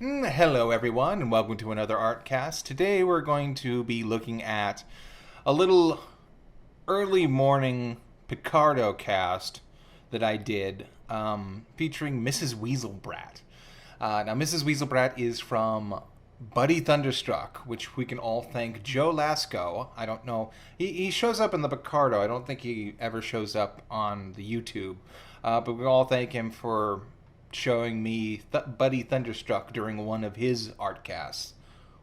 Hello, everyone, and welcome to another Artcast. Today we're going to be looking at a little early morning Picardo cast that I did featuring Mrs. Weaselbrat. Now, Mrs. Weaselbrat is from Buddy Thunderstruck, which we can all thank Joe Lasco. I don't know. He shows up in the Picardo. I don't think he ever shows up on the YouTube. But we all thank him for showing me Buddy Thunderstruck during one of his artcasts.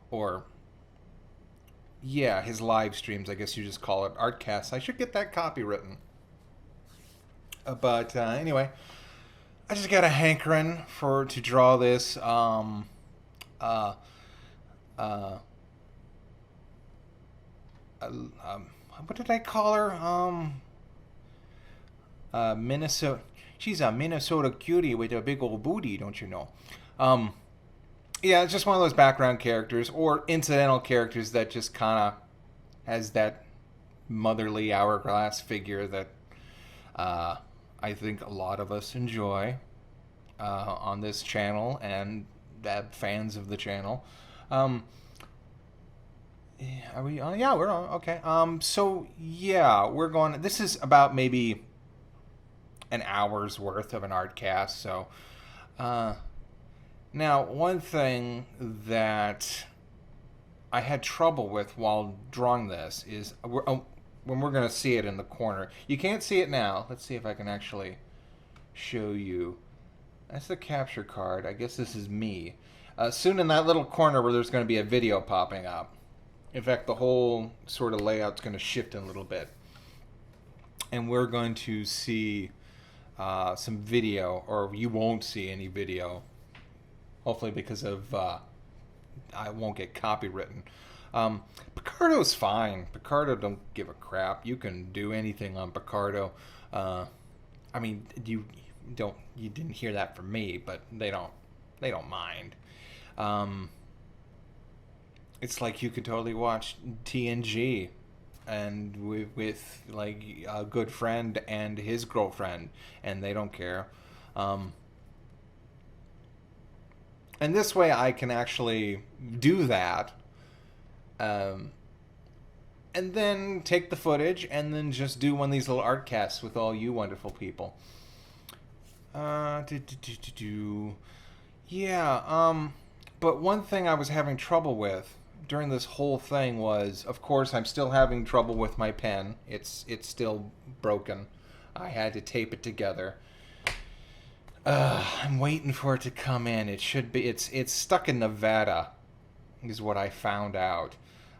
Or, yeah, his live streams, I guess you just call it artcasts. I should get that copywritten. But anyway, I just got a hankering to draw this. What did I call her? Minnesota. She's a Minnesota cutie with a big old booty, don't you know? Yeah, it's just one of those background characters or incidental characters that just kind of has that motherly hourglass figure that I think a lot of us enjoy on this channel and fans of the channel. Are we on? Yeah, we're on. Okay. So yeah, we're going. This is about maybe an hour's worth of an art cast. So, now one thing that I had trouble with while drawing this is when we're going to see it in the corner. You can't see it now. Let's see if I can actually show you. That's the capture card. I guess this is me. Soon in that little corner where there's going to be a video popping up. In fact, the whole sort of layout's going to shift in a little bit. And we're going to see some video, or you won't see any video. Hopefully because of I won't get copywritten. Picardo's fine. Picardo don't give a crap. You can do anything on Picardo. I mean, you didn't hear that from me, but they don't mind. It's like you could totally watch TNG and with like a good friend and his girlfriend, and they don't care. And this way I can actually do that, and then take the footage and then just do one of these little art casts with all you wonderful people. Yeah, but one thing I was having trouble with during this whole thing was, of course, I'm still having trouble with my pen. It's still broken. I had to tape it together. I'm waiting for it to come in. It should be. It's stuck in Nevada, is what I found out.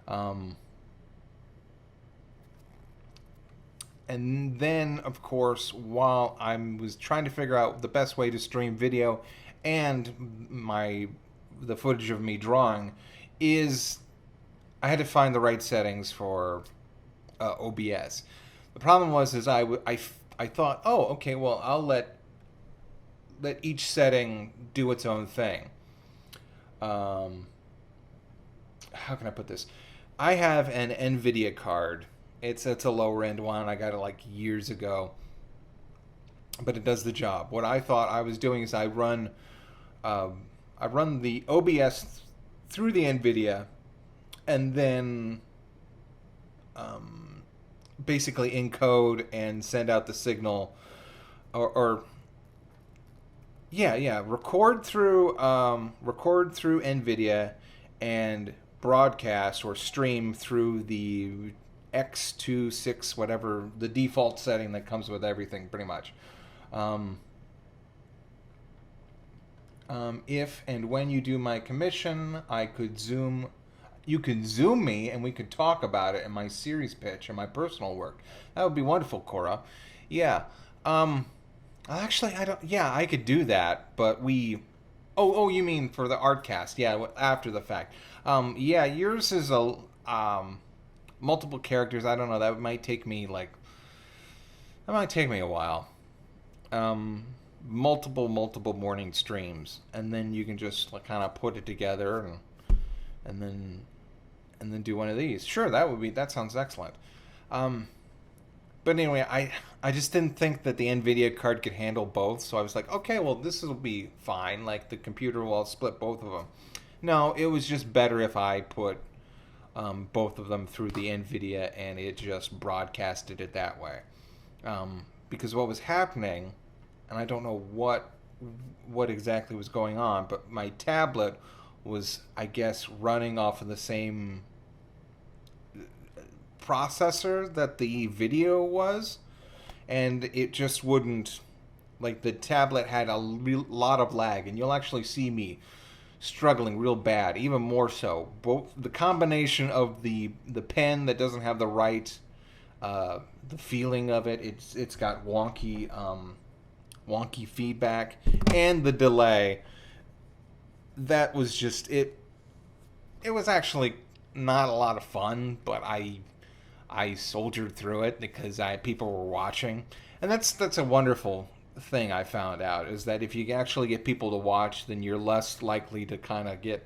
And then, of course, while I was trying to figure out the best way to stream video and the footage of me drawing, is I had to find the right settings for OBS. The problem was I thought, oh, okay, well, I'll let each setting do its own thing. How can I put this? I have an NVIDIA card. It's a lower end one. I got it like years ago, but it does the job. What I thought I was doing is I run the OBS through the NVIDIA, and then basically encode and send out the signal, record through NVIDIA and broadcast or stream through the X26, whatever the default setting that comes with everything, pretty much. If and when you do my commission, you can Zoom me and we could talk about it in my series pitch or my personal work. That would be wonderful, Cora. Yeah. Actually, I could do that, but oh, you mean for the Artcast? Yeah, after the fact. Yeah, yours is multiple characters. I don't know. That might take me a while. Multiple morning streams, and then you can just kind of put it together and then do one of these. Sure, that sounds excellent. But anyway, I just didn't think that the NVIDIA card could handle both, so I was like, okay, well, this will be fine. Like, the computer will split both of them. No, it was just better if I put both of them through the NVIDIA and it just broadcasted it that way. Because what was happening, and I don't know what exactly was going on, but my tablet was, I guess, running off of the same processor that the video was, and it just wouldn't, like, the tablet had a lot of lag, and you'll actually see me struggling real bad, even more so. Both the combination of the pen that doesn't have the right the feeling of it, it's got wonky feedback, and the delay, that was just it. It was actually not a lot of fun, but I soldiered through it because people were watching, and that's a wonderful thing I found out, is that if you actually get people to watch, then you're less likely to kind of get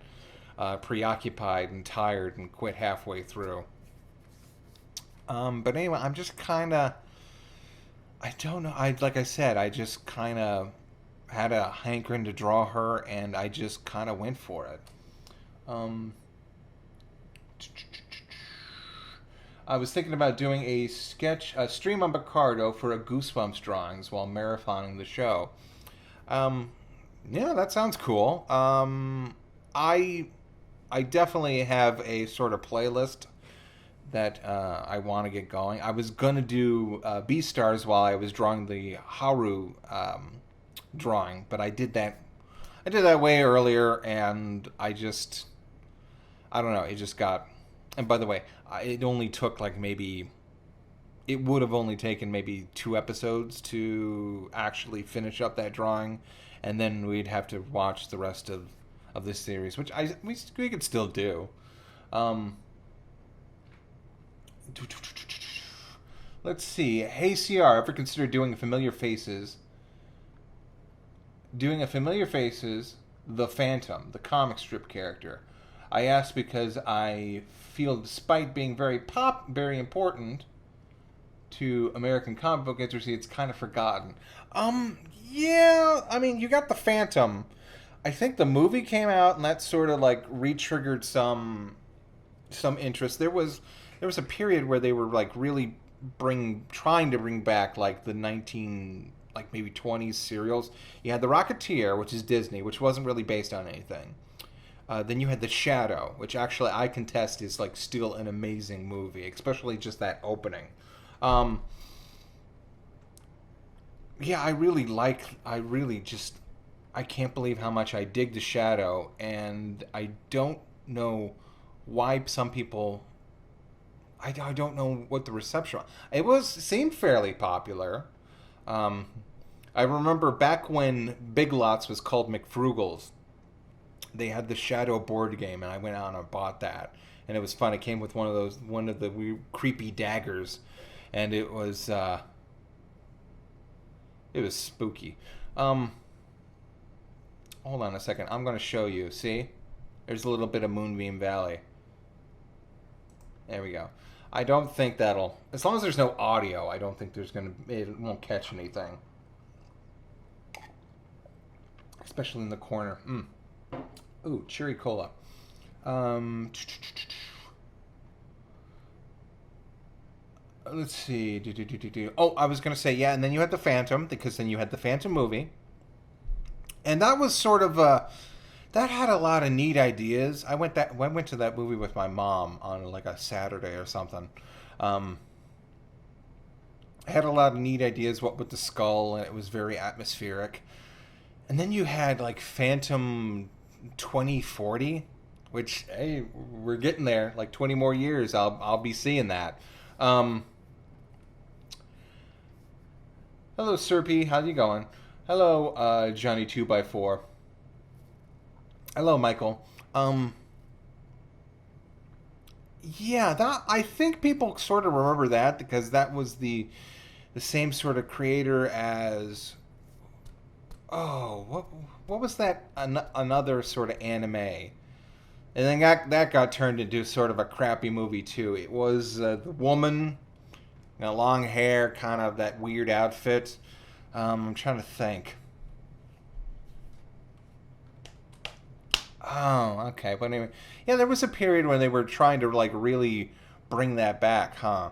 preoccupied and tired and quit halfway through. But anyway, I'm just kind of, I don't know. Like I said, I just kind of had a hankering to draw her, and I just kind of went for it. Um, I was thinking about doing a stream on Picardo for a Goosebumps drawings while marathoning the show. Um, yeah, that sounds cool. I definitely have a sort of playlist that I want to get going. I was gonna do B-Stars while I was drawing the Haru drawing, but I did that. I did that way earlier, and I don't know. It just got. And by the way, it only took like maybe. It would have only taken maybe 2 episodes to actually finish up that drawing, and then we'd have to watch the rest of this series, which we could still do. Let's see. Hey CR, ever consider doing a Familiar Faces? The Phantom, the comic strip character. I ask because I feel, despite being very important to American comic book industry, it's kind of forgotten. Yeah, I mean, you got the Phantom. I think the movie came out, and that sort of like re-triggered some interest. There was a period where they were like really trying to bring back like the 19 like maybe 20s serials. You had the Rocketeer, which is Disney, which wasn't really based on anything. Then you had The Shadow, which actually I contest is like still an amazing movie, especially just that opening. Yeah, I can't believe how much I dig The Shadow, and I don't know why some people. I don't know what the reception was. Seemed fairly popular. I remember back when Big Lots was called McFrugal's, they had the Shadow board game, and I went out and bought that, and it was fun. It came with one of the weird, creepy daggers, and it was spooky. Hold on a second. I'm going to show you. See, there's a little bit of Moonbeam Valley. There we go. I don't think that'll, as long as there's no audio, I don't think it won't catch anything. Especially in the corner. Ooh, cherry cola. Let's see. Oh, I was going to say, yeah, and then you had the Phantom, because then you had the Phantom movie. And that was sort of that had a lot of neat ideas. I went to that movie with my mom on like a Saturday or something. I had a lot of neat ideas. What with the skull, and it was very atmospheric. And then you had like Phantom 2040, which, hey, we're getting there. Like 20 more years, I'll be seeing that. Hello, Serpy. How you going? Hello, Johnny 2x4. Hello, Michael. Yeah, that, I think people sort of remember that because that was the same sort of creator as, what was that? Another sort of anime, and then that got turned into sort of a crappy movie too. It was the woman You know, long hair, kind of that weird outfit. I'm trying to think. Oh, okay. But anyway, yeah, there was a period when they were trying to like really bring that back, huh?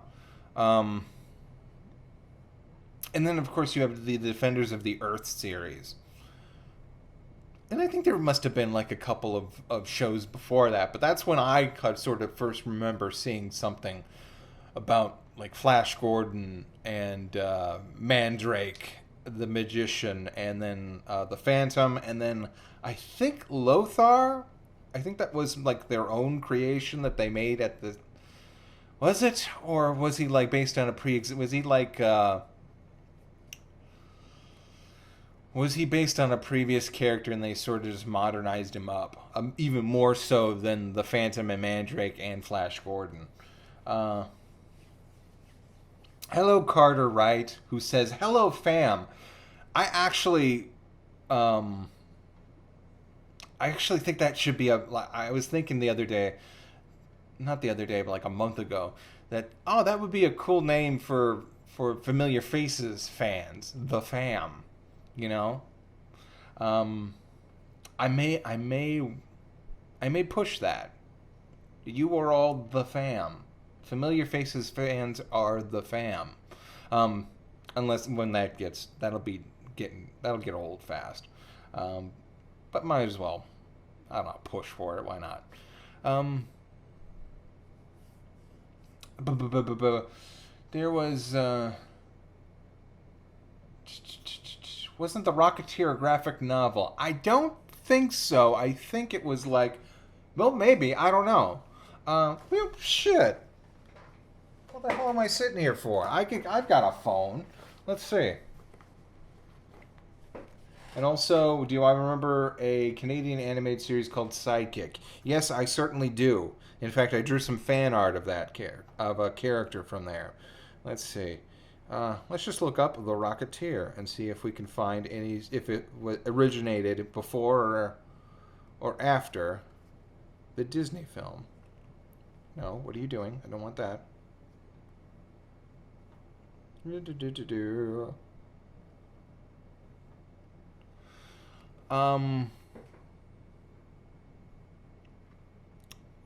Um, and then of course you have the Defenders of the Earth series. And I think there must have been like a couple of shows before that, but that's when I could sort of first remember seeing something about like Flash Gordon and Mandrake, the magician, and then the Phantom, and then I think Lothar. I think that was like their own creation that they made at the. Was it, or was he like based on a pre? Was he like? Was he based on a previous character and they sort of just modernized him up? Even more so than the Phantom and Mandrake and Flash Gordon. Uh, Hello, Carter Wright, who says, "Hello, fam." I actually, um, I actually think that should be a. I was thinking the other day, not the other day, but like a month ago, that that would be a cool name for Familiar Faces fans, the fam. You know, um, I may, I may, I may push that. You are all the fam. Familiar Faces fans are the fam. Um, unless when that'll get old fast. Um, but might as well. I don't know. Push for it. Why not? Um, there was. Wasn't the Rocketeer a graphic novel? I don't think so. I think it was like, well, maybe. I don't know. Well, shit. What the hell am I sitting here for? I've got a phone. Let's see. And also, do I remember a Canadian animated series called Sidekick? Yes, I certainly do. In fact, I drew some fan art of of a character from there. Let's see. Let's just look up the Rocketeer and see if we can find if it originated before or after the Disney film. No, what are you doing? I don't want that. Um,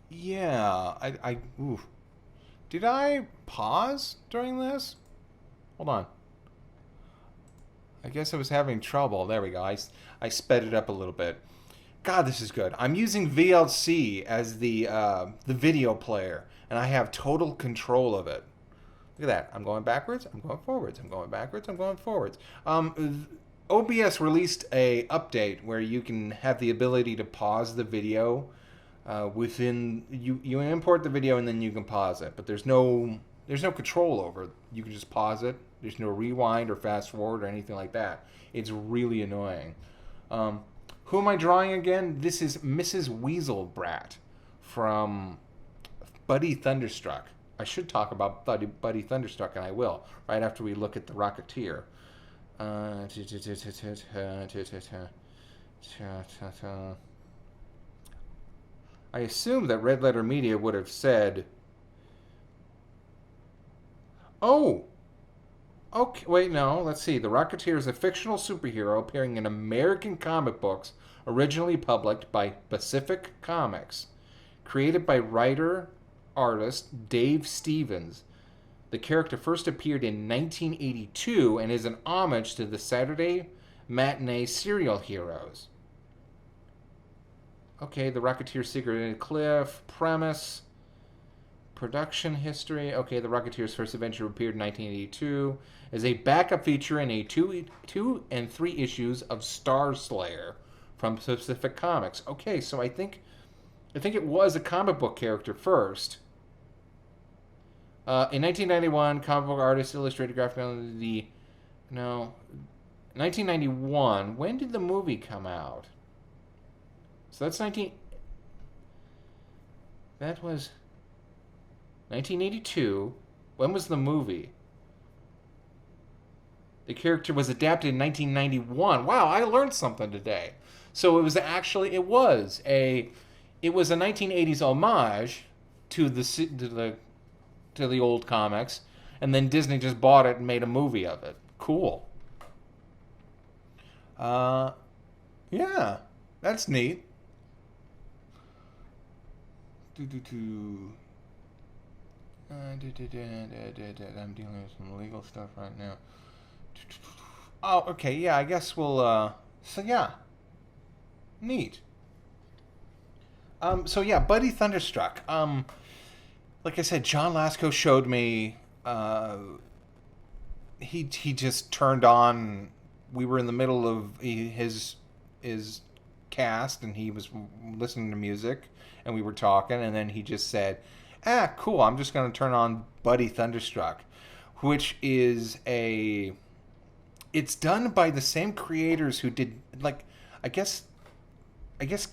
yeah, ooh. Did I pause during this? Hold on. I guess I was having trouble. There we go. I sped it up a little bit. God, this is good. I'm using VLC as the video player, and I have total control of it. Look at that. I'm going backwards. I'm going forwards. I'm going backwards. I'm going forwards. OBS released a update where you can have the ability to pause the video within you import the video and then you can pause it, but there's no control over it. You can just pause it. There's no rewind or fast forward or anything like that. It's really annoying. Who am I drawing again? This is Mrs. Weaselbrat from Buddy Thunderstruck. I should talk about Buddy Thunderstruck, and I will, right after we look at the Rocketeer. I assume that Red Letter Media would have said, oh, okay, wait, no, let's see. The Rocketeer is a fictional superhero appearing in American comic books originally published by Pacific Comics. Created by writer-artist Dave Stevens. The character first appeared in 1982 and is an homage to the Saturday matinee serial heroes. Okay, The Rocketeer Secret in a Cliff, premise, production history. Okay, The Rocketeer's first adventure appeared in 1982 as a backup feature in a two and three issues of Star Slayer from Pacific Comics. Okay, so I think it was a comic book character first. In 1991, comic book artist, illustrated graphic novel, 1991. When did the movie come out? So that was 1982. When was the movie? The character was adapted in 1991. Wow, I learned something today. So it was a 1980s homage to the old comics, and then Disney just bought it and made a movie of it. Cool. Yeah, that's neat. I'm dealing with some legal stuff right now. Oh, okay, yeah, I guess we'll, so yeah, neat. So yeah, Buddy Thunderstruck. Like I said, John Lasco showed me, he just turned on, we were in the middle of his cast, and he was listening to music, and we were talking, and then he just said, cool, I'm just going to turn on Buddy Thunderstruck, which is it's done by the same creators who did, like, I guess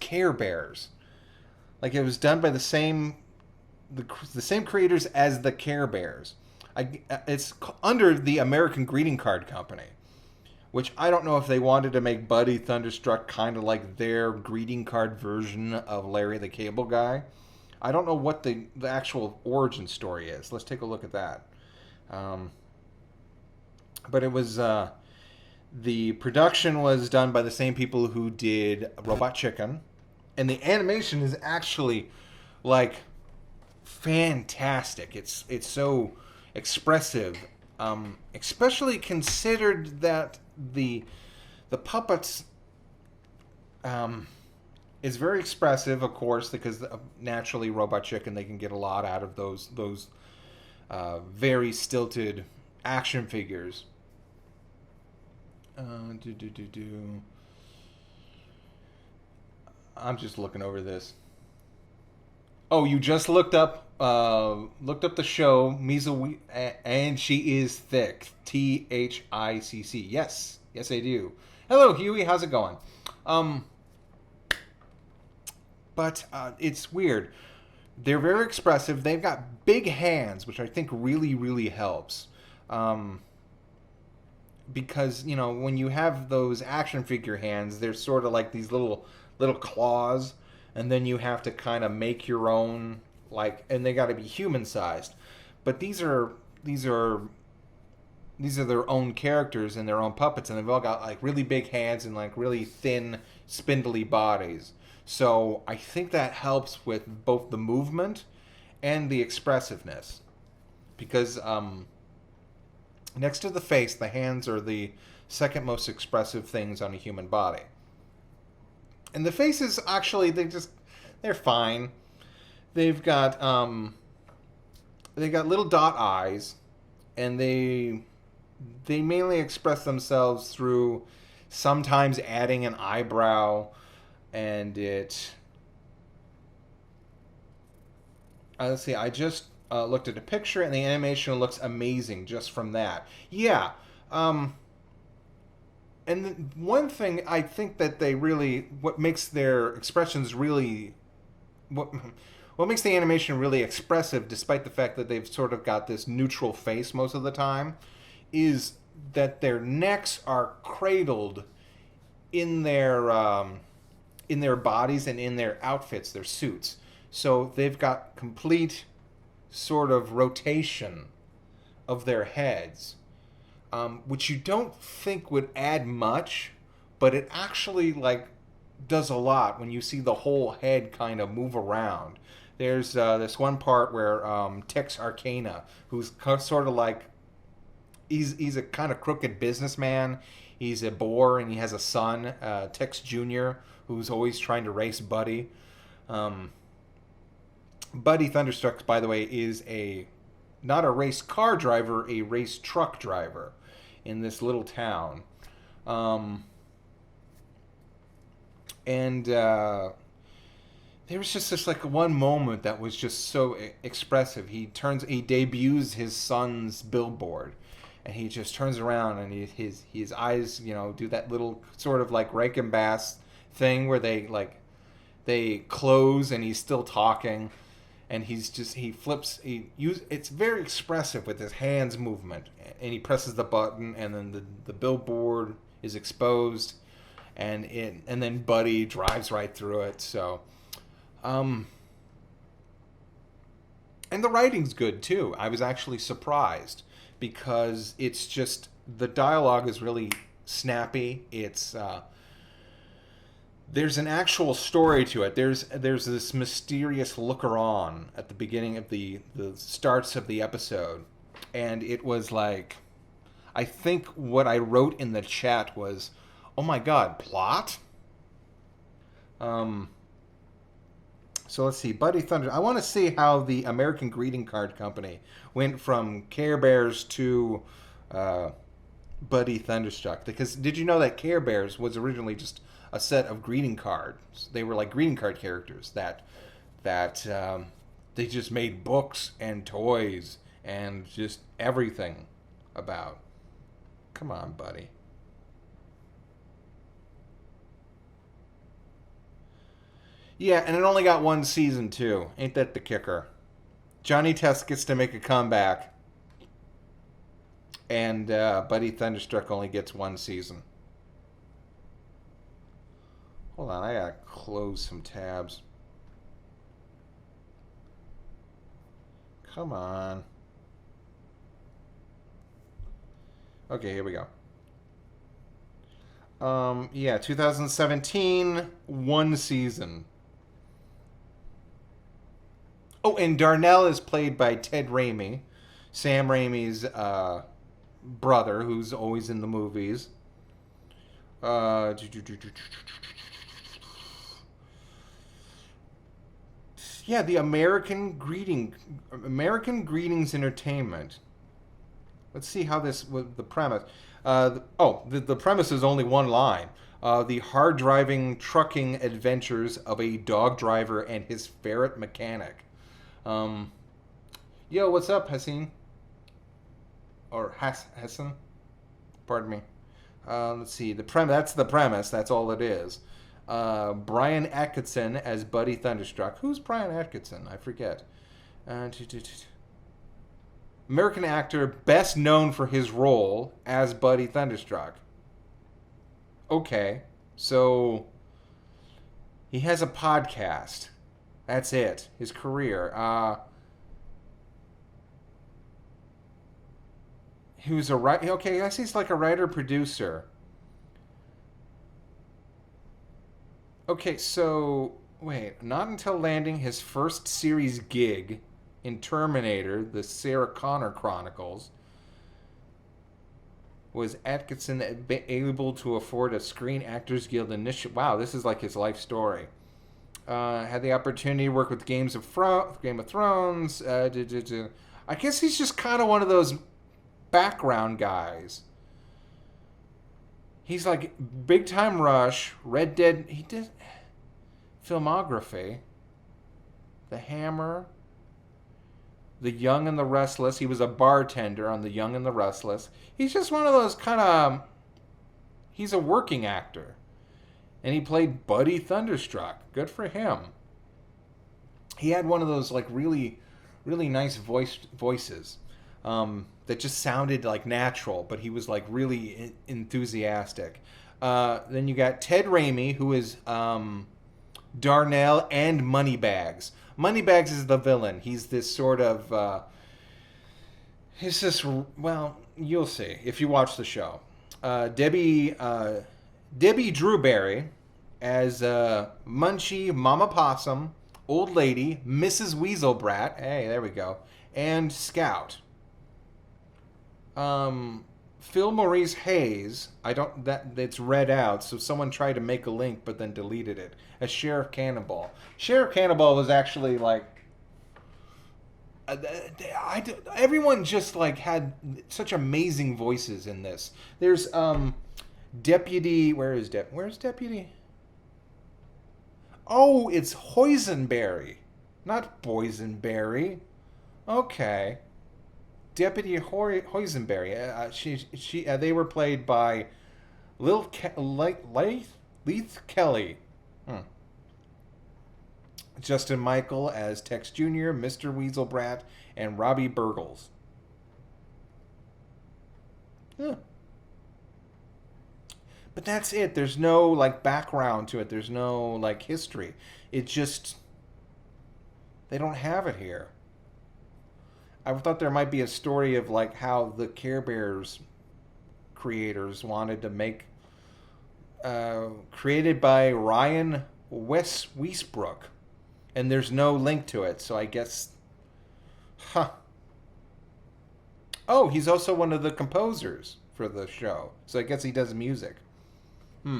Care Bears. Like, it was done by the same creators as the Care Bears. It's under the American Greeting Card Company, which I don't know if they wanted to make Buddy Thunderstruck kind of like their greeting card version of Larry the Cable Guy. I don't know what the actual origin story is. Let's take a look at that. But it was, the production was done by the same people who did Robot Chicken. And the animation is actually, like, fantastic. It's so expressive. Especially considered that the puppets is very expressive, of course, because naturally Robot Chicken, they can get a lot out of those very stilted action figures. I'm just looking over this. Oh, you just looked up the show Measle, and she is thick. THICC. Yes, I do. Hello, Huey. How's it going? But it's weird. They're very expressive. They've got big hands, which I think really, really helps. Because, when you have those action figure hands, they're sort of like these little claws, and then you have to kind of make your own, like, and they got to be human sized. But these are their own characters and their own puppets, and they've all got like really big hands and like really thin, spindly bodies. So I think that helps with both the movement and the expressiveness, because next to the face, the hands are the second most expressive things on a human body. And the faces, actually, they're fine. They've got little dot eyes, and they mainly express themselves through sometimes adding an eyebrow, and let's see, I just looked at a picture, and the animation looks amazing just from that. Yeah. And one thing I think that what makes their expressions really, what makes the animation really expressive, despite the fact that they've sort of got this neutral face most of the time, is that their necks are cradled in their bodies and in their outfits, their suits. So they've got complete sort of rotation of their heads. Which you don't think would add much, but it actually does a lot when you see the whole head kind of move around. There's this one part where Tex Arcana, who's sort of like, he's a kind of crooked businessman. He's a bore, and he has a son, Tex Jr., who's always trying to race Buddy. Buddy Thunderstruck, by the way, is not a race car driver, a race truck driver in this little town. And there was just this one moment that was just so expressive. He debuts his son's billboard, and he just turns around, and his eyes, do that little sort of like Rankin Bass thing where they close, and he's still talking. And it's very expressive with his hands movement, and he presses the button, and then the billboard is exposed, and then Buddy drives right through it. So, and the writing's good too. I was actually surprised. because it's just the dialogue is really snappy. It's there's an actual story to it. There's this mysterious looker on at the beginning of the starts of the episode, and it was like, I think what I wrote in the chat was, "Oh my God, plot." So let's see, Buddy Thunder. I want to see how the American Greeting Card Company went from Care Bears to Buddy Thunderstruck. Because did you know that Care Bears was originally just a set of greeting cards? They were like greeting card characters that they just made books and toys and just everything about. Come on, buddy. Yeah, and it only got one season, too. Ain't that the kicker? Johnny Test gets to make a comeback, and Buddy Thunderstruck only gets one season. Hold on, I gotta close some tabs. Come on. Okay, here we go. Yeah, 2017, one season. Oh, and Darnell is played by Ted Raimi, Sam Raimi's brother, who's always in the movies. Yeah, the American Greetings Entertainment. Let's see how this was the premise. The premise is only one line. The hard-driving trucking adventures of a dog driver and his ferret mechanic. Yo, what's up, Hassan? Or Hassan? Pardon me. Let's see. That's the premise. That's all it is. Brian Atkinson as Buddy Thunderstruck. Who's Brian Atkinson? I forget. American actor best known for his role as Buddy Thunderstruck. Okay, so he has a podcast. That's it. His career. He was a writer. Okay, I guess he's like a writer-producer. Okay, so wait. Not until landing his first series gig in Terminator, the Sarah Connor Chronicles, was Atkinson able to afford a Screen Actors Guild initiative. Wow, this is like his life story. Had the opportunity to work with Game of Thrones. I guess he's just kind of one of those background guys. He's like Big Time Rush, Red Dead. He did filmography. The Hammer. The Young and the Restless. He was a bartender on The Young and the Restless. He's just one of those kind of... He's a working actor. And he played Buddy Thunderstruck. Good for him. He had one of those like really, really nice voices that just sounded like natural, but he was like really enthusiastic. Then you got Ted Raimi, who is Darnell and Moneybags. Moneybags is the villain. He's this sort of... he's this... Well, you'll see if you watch the show. Debbie Drewberry as Munchie, Mama Possum, Old Lady, Mrs. Weaselbrat. Hey, there we go. And Scout. Phil Maurice Hayes. It's read out, so someone tried to make a link but then deleted it. As Sheriff Cannonball. Sheriff Cannonball was actually like... everyone just like had such amazing voices in this. There's Deputy... Where's Deputy? Oh, it's Hoisenberry. Not Boysenberry. Okay. Deputy Hoisenberry. They were played by Leith Kelly. Justin Michael as Tex Jr., Mr. Weaselbrat, and Robbie Burgles. Yeah. But that's it. There's no like background to it. There's no like history. It just... They don't have it here. I thought there might be a story of like how the Care Bears creators wanted to make created by Ryan Weisbrook, and there's no link to it. So I guess, huh? Oh, he's also one of the composers for the show. So I guess he does music. Hmm.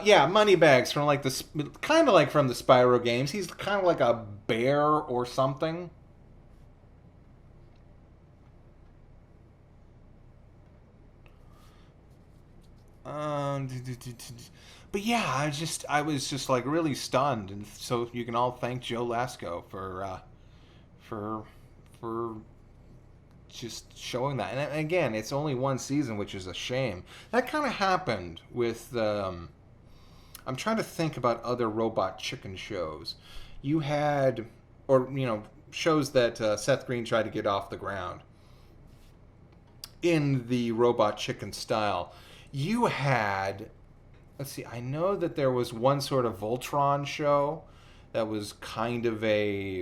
Yeah, Moneybags from like the kind of like from the Spyro games. He's kind of like a bear or something. But yeah, I was just like really stunned, and so you can all thank Joe Lasco for for just showing that. And again, it's only one season, which is a shame. That kind of happened with. I'm trying to think about other robot chicken shows. You had, or shows that Seth Green tried to get off the ground in the robot chicken style. You had, let's see, I know that there was one sort of Voltron show that was kind of I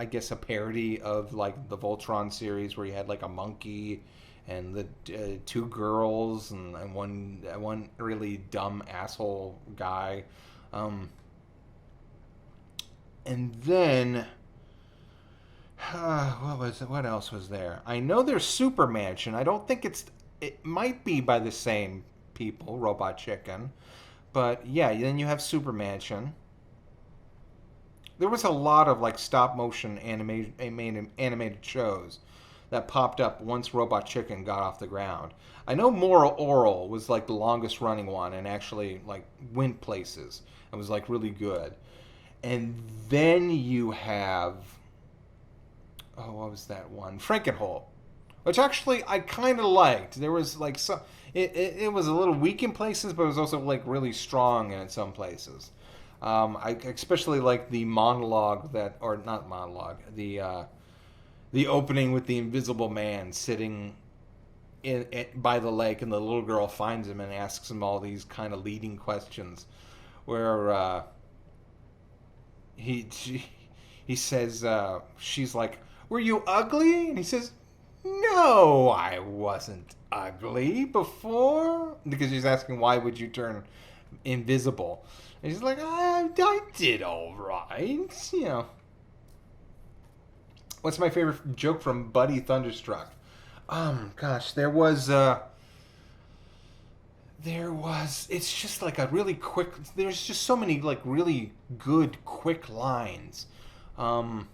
guess a parody of like the Voltron series, where you had like a monkey and the two girls and one really dumb asshole guy, and then what else was there? I know there's Super Mansion. I don't think it might be by the same people, Robot Chicken, but yeah. Then you have Super Mansion. There was a lot of like stop motion animated shows that popped up once Robot Chicken got off the ground. I know Moral Oral was like the longest running one and actually like went places. It was like really good. And then you have, oh, what was that one? Frankenhole, which actually I kind of liked. There was like some, it was a little weak in places, but it was also like really strong in some places. I especially like the monologue that, or not monologue, the opening with the Invisible Man sitting by the lake, and the little girl finds him and asks him all these kind of leading questions, where he says, she's like, "Were you ugly?" And he says, "No, I wasn't ugly before," because she's asking why would you turn invisible. And he's like, I did all right, What's my favorite joke from Buddy Thunderstruck? Gosh, it's just like a really quick, there's just so many like really good quick lines. There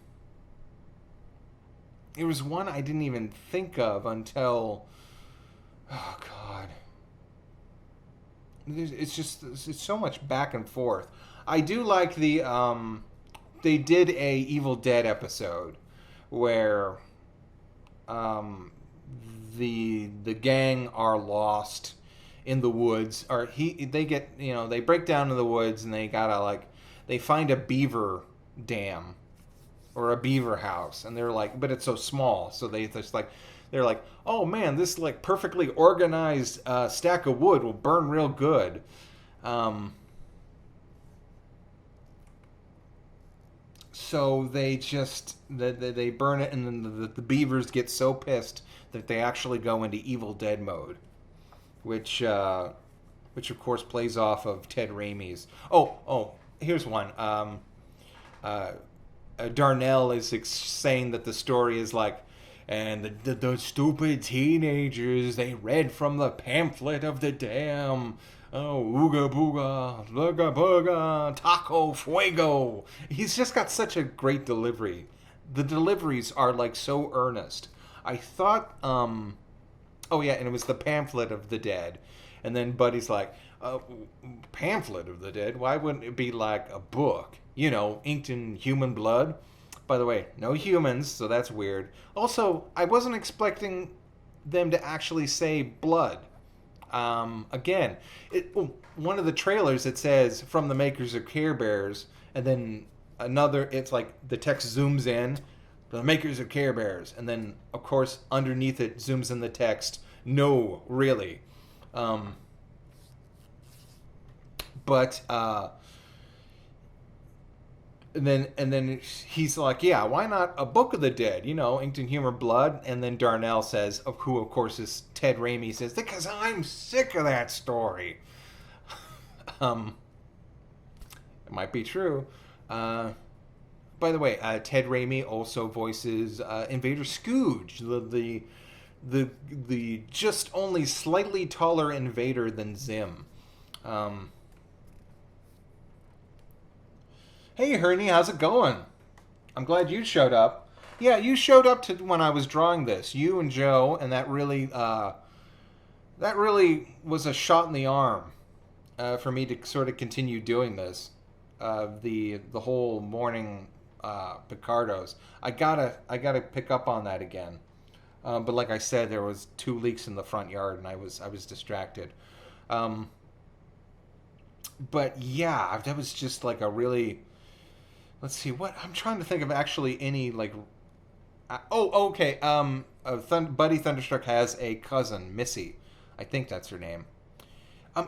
was one I didn't even think of until, oh God. It's so much back and forth. I do like they did a Evil Dead episode where the gang are lost in the woods, or they get, they break down in the woods, and they gotta like, they find a beaver dam or a beaver house, and they're like, but it's so small, so they're like, oh man, this like perfectly organized stack of wood will burn real good. So they burn it, and then the beavers get so pissed that they actually go into Evil Dead mode, which of course plays off of Ted Raimi's. Here's one. Darnell is saying that the story is like, and the stupid teenagers, they read from the pamphlet of the dam. Oh, ooga booga, looga booga, taco fuego. He's just got such a great delivery. The deliveries are like so earnest. I thought, oh yeah, and it was the pamphlet of the dead. And then Buddy's like, pamphlet of the dead? Why wouldn't it be like a book? Inked in human blood? By the way, no humans, so that's weird. Also, I wasn't expecting them to actually say blood. Again, one of the trailers, it says, from the makers of Care Bears, and then another, it's like the text zooms in, the makers of Care Bears, and then, of course, underneath it zooms in the text, no, really. But and then he's like, yeah, why not a Book of the Dead? Inked in Humor Blood. And then Darnell says, who of course is Ted Raimi, says, because I'm sick of that story. um, it might be true. By the way, Ted Raimi also voices Invader Scooge, the just only slightly taller invader than Zim. Um, hey, Hernie, how's it going? I'm glad you showed up. Yeah, you showed up to when I was drawing this. You and Joe, and that really was a shot in the arm for me to sort of continue doing this. The whole morning Picardos. I gotta pick up on that again. But like I said, there was 2 leaks in the front yard, and I was distracted. Um, but yeah, that was just like a really. Let's see what I'm trying to think of actually any like. Oh, okay. Buddy Thunderstruck has a cousin, Missy. I think that's her name.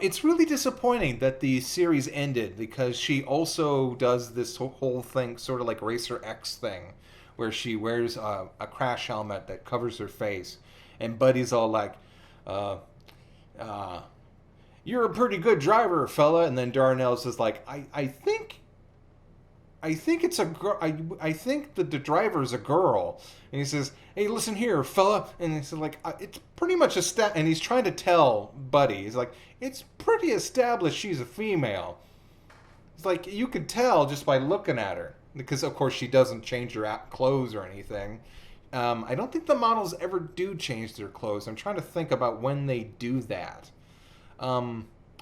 It's really disappointing that the series ended because she also does this whole thing, sort of like Racer X thing, where she wears a crash helmet that covers her face, and Buddy's all like, uh, uh, "You're a pretty good driver, fella," and then Darnell's just like, I think it's a girl. I think that the driver's a girl, and he says, "Hey, listen here, fella," and he said, like, it's pretty much and he's trying to tell Buddy, he's like, it's pretty established she's a female. It's like you could tell just by looking at her, because of course she doesn't change her clothes or anything. I don't think the models ever do change their clothes. I'm trying to think about when they do that.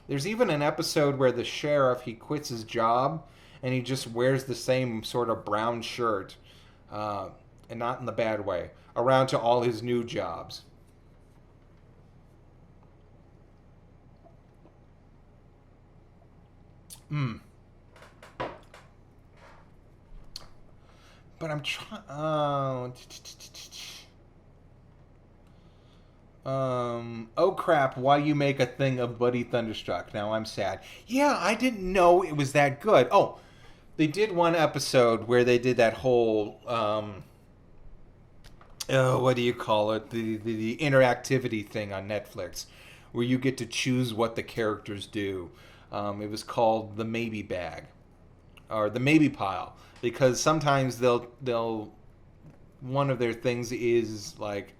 There's even an episode where the sheriff, he quits his job and he just wears the same sort of brown shirt, and not in the bad way, around to all his new jobs. Hmm. But I'm trying. Oh crap, why you make a thing of Buddy Thunderstruck? Now I'm sad. Yeah, I didn't know it was that good. Oh, they did one episode where they did that whole oh, what do you call it? The interactivity thing on Netflix, where you get to choose what the characters do. It was called the Maybe Bag, or the Maybe Pile, because sometimes they'll one of their things is like,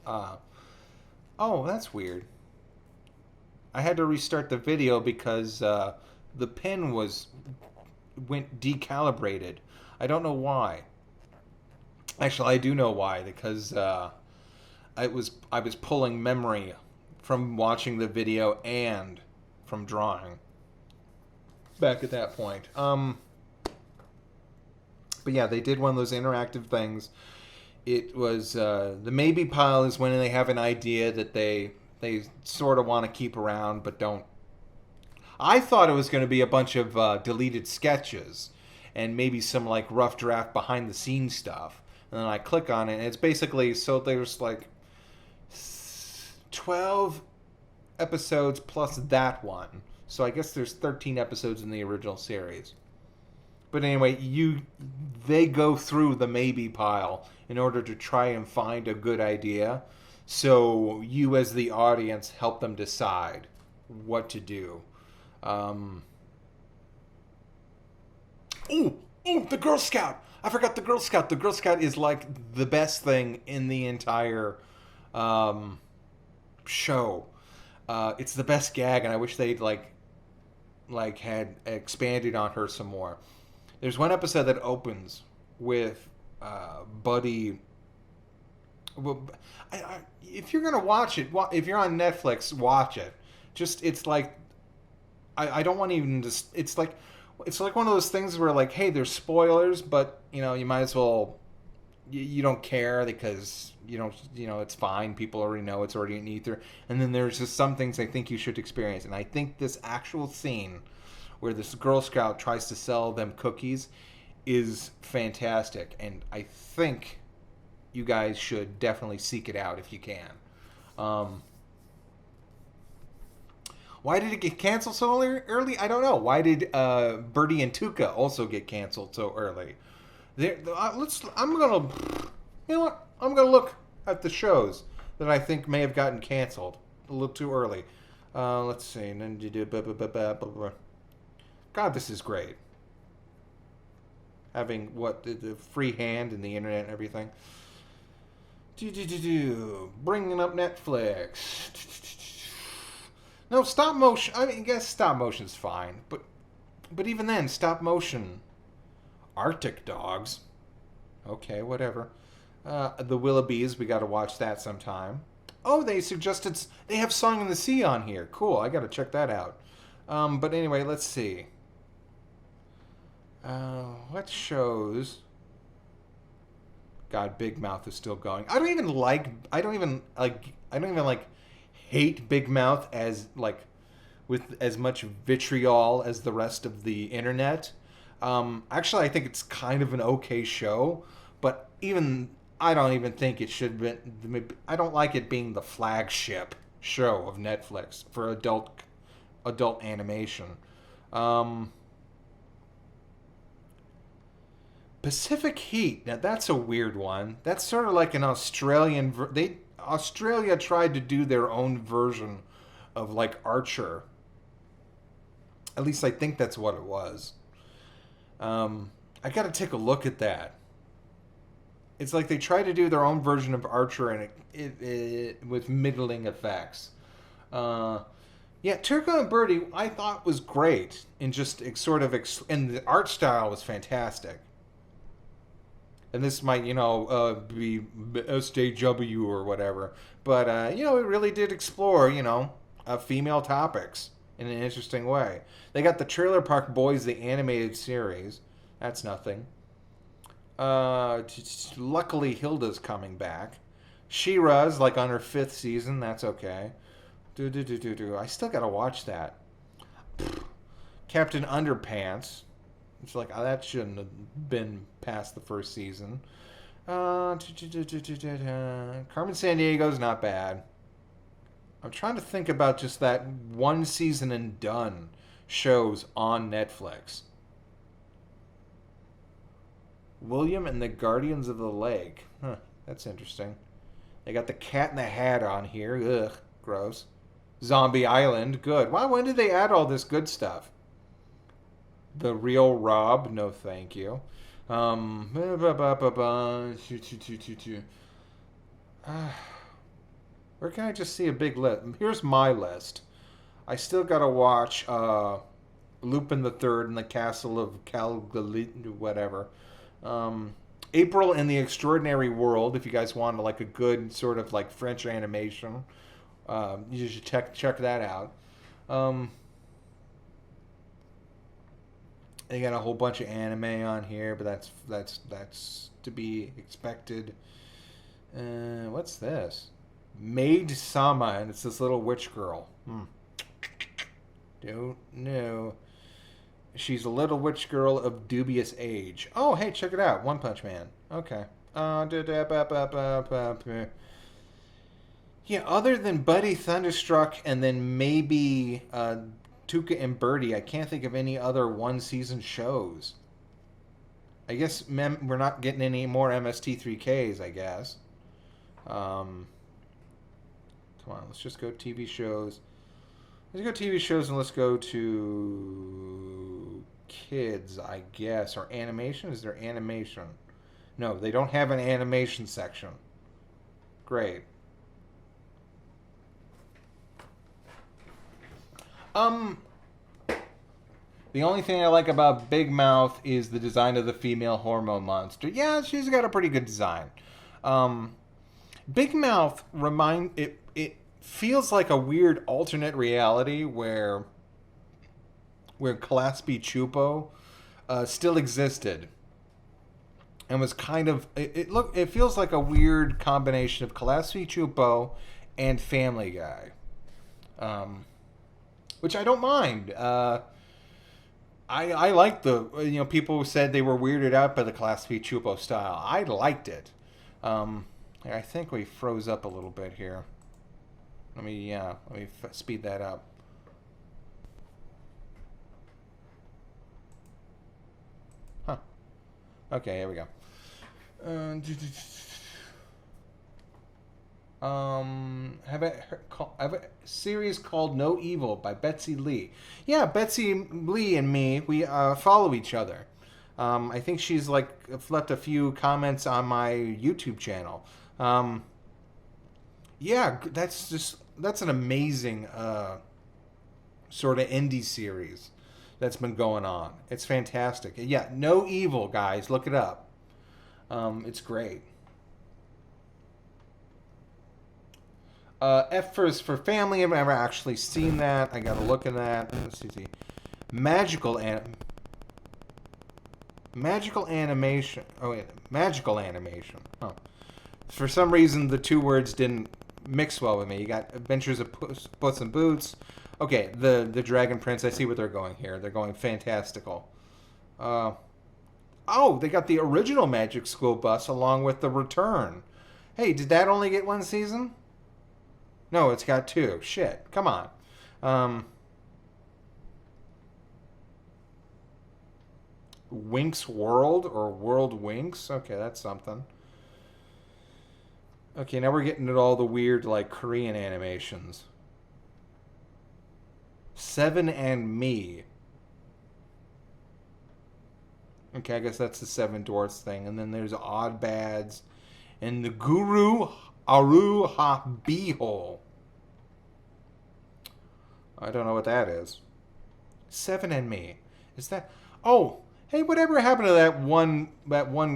uh, oh, that's weird. I had to restart the video because the pen went decalibrated. I don't know why. Actually, I do know why, because I was pulling memory from watching the video and from drawing back at that point. But yeah, they did one of those interactive things. It was the maybe pile is when they have an idea that they sort of want to keep around but don't. I thought it was going to be a bunch of deleted sketches and maybe some like rough draft behind the scenes stuff. And then I click on it, and it's basically, so there's like 12 episodes plus that one. So I guess there's 13 episodes in the original series. But anyway, they go through the maybe pile in order to try and find a good idea. So you as the audience help them decide what to do. Um, the Girl Scout! I forgot the Girl Scout. The Girl Scout is like the best thing in the entire show. It's the best gag, and I wish they'd like had expanded on her some more. There's one episode that opens with Buddy. Well, if you're gonna watch it, if you're on Netflix, watch it. Just it's like I don't want to even just. It's like one of those things where like, hey, there's spoilers, but you might as well. You don't care because it's fine. People already know it's already in ether. And then there's just some things I think you should experience. And I think this actual scene where this Girl Scout tries to sell them cookies is fantastic. And I think you guys should definitely seek it out if you can. Why did it get canceled so early? I don't know. Why did Birdie and Tuca also get canceled so early? I'm gonna, you know what? I'm gonna look at the shows that I think may have gotten canceled a little too early. Let's see. God, this is great. Having the free hand and the internet and everything. Bringing up Netflix. No, stop motion. I mean, I guess stop motion's fine, but even then, stop motion. Arctic dogs. Okay, whatever. The Willoughbys, we got to watch that sometime. Oh, they suggested they have Song in the Sea on here. Cool, I got to check that out. But anyway, let's see. What shows? God, Big Mouth is still going. I don't even hate Big Mouth as with as much vitriol as the rest of the internet. Actually, I think it's kind of an okay show, but I don't even think it should be. I don't like it being the flagship show of Netflix for adult animation. Pacific Heat. Now that's a weird one. That's sort of like an Australian. Australia tried to do their own version of like Archer. At least I think that's what it was. I got to take a look at that. It's like they tried to do their own version of Archer, and it with middling effects. Yeah, Turco and Birdie I thought was great, and just and the art style was fantastic. And this might, be SJW or whatever. But, it really did explore, female topics in an interesting way. They got the Trailer Park Boys, the animated series. That's nothing. Luckily, Hilda's coming back. She-Ra's, on her 5th season. That's okay. I still gotta watch that. Captain Underpants. It's like, that shouldn't have been past the 1st season. Carmen Sandiego's not bad. I'm trying to think about just that one season and done shows on Netflix. William and the Guardians of the Lake. Huh, that's interesting. They got the Cat in the Hat on here. Ugh, gross. Zombie Island. Good. Wow, when did they add all this good stuff? The Real Rob, no thank you. Where can I just see a big list? Here's my list. I still gotta watch Lupin the Third and the Castle of Calgalit, whatever. April in the Extraordinary World, if you guys want a good sort of French animation. You should check that out. They got a whole bunch of anime on here, but that's to be expected. What's this? Maid Sama, and it's this little witch girl. Don't know. She's a little witch girl of dubious age. Oh, hey, check it out. One Punch Man. Okay. Yeah, other than Buddy Thunderstruck and then maybe Tuca and Birdie, I can't think of any other one-season shows. I guess we're not getting any more MST3Ks, I guess. Come on, let's just go TV shows. Let's go TV shows and let's go to kids, I guess. Or animation? Is there animation? No, they don't have an animation section. Great. The only thing I like about Big Mouth is the design of the female hormone monster. Yeah, she's got a pretty good design. Big Mouth it feels like a weird alternate reality where Class B Chupo still existed and was kind of it feels like a weird combination of Class B Chupo and Family Guy. Which I don't mind. I like the people who said they were weirded out by the Class B Chupo style. I liked it. I think we froze up a little bit here. Let me speed that up. Huh. Okay, here we go. Have a series called No Evil by Betsy Lee. Yeah, Betsy Lee and me, we follow each other. I think she's like left a few comments on my YouTube channel. Yeah, that's an amazing sort of indie series that's been going on. It's fantastic. Yeah, No Evil, guys, look it up. It's great. F for family. I've never actually seen that. I gotta look at that. Let's see. Magical animation. Oh wait, magical animation. Oh, for some reason the two words didn't mix well with me. You got Adventures of Puss in Boots. Okay, the Dragon Prince. I see what they're going here. They're going fantastical. Oh, they got the original Magic School Bus along with the return. Hey, did that only get one season? No, it's got two. Shit, come on. Winx World or World Winx? Okay, that's something. Okay, now we're getting at all the weird, like, Korean animations. Seven and Me. Okay, I guess that's the Seven Dwarfs thing. And then there's Odd Bads. And the Guru Aru Ha Beehole. I don't know what that is. Seven and Me. Is that... Oh, hey, whatever happened to that one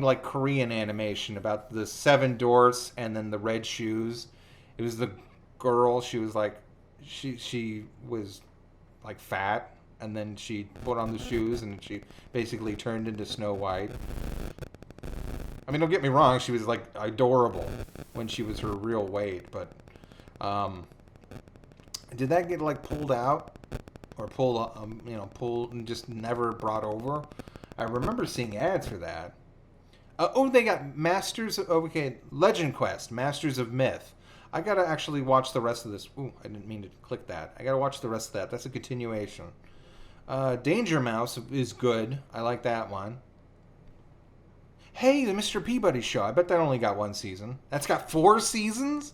like Korean animation about the Seven Dwarfs and then the red shoes? It was the girl. She was like, she was like fat, and then she put on the shoes, and she basically turned into Snow White. I mean, don't get me wrong, she was like adorable when she was her real weight, but did that get like pulled out or pulled and just never brought over? I remember seeing ads for that. Oh, they got Legend Quest, Masters of Myth. I gotta actually watch the rest of this. Ooh, I didn't mean to click that. I gotta watch the rest of that. That's a continuation. Danger Mouse is good. I like that one. Hey, the Mr. Peabody Show. I bet that only got one season. That's got 4 seasons?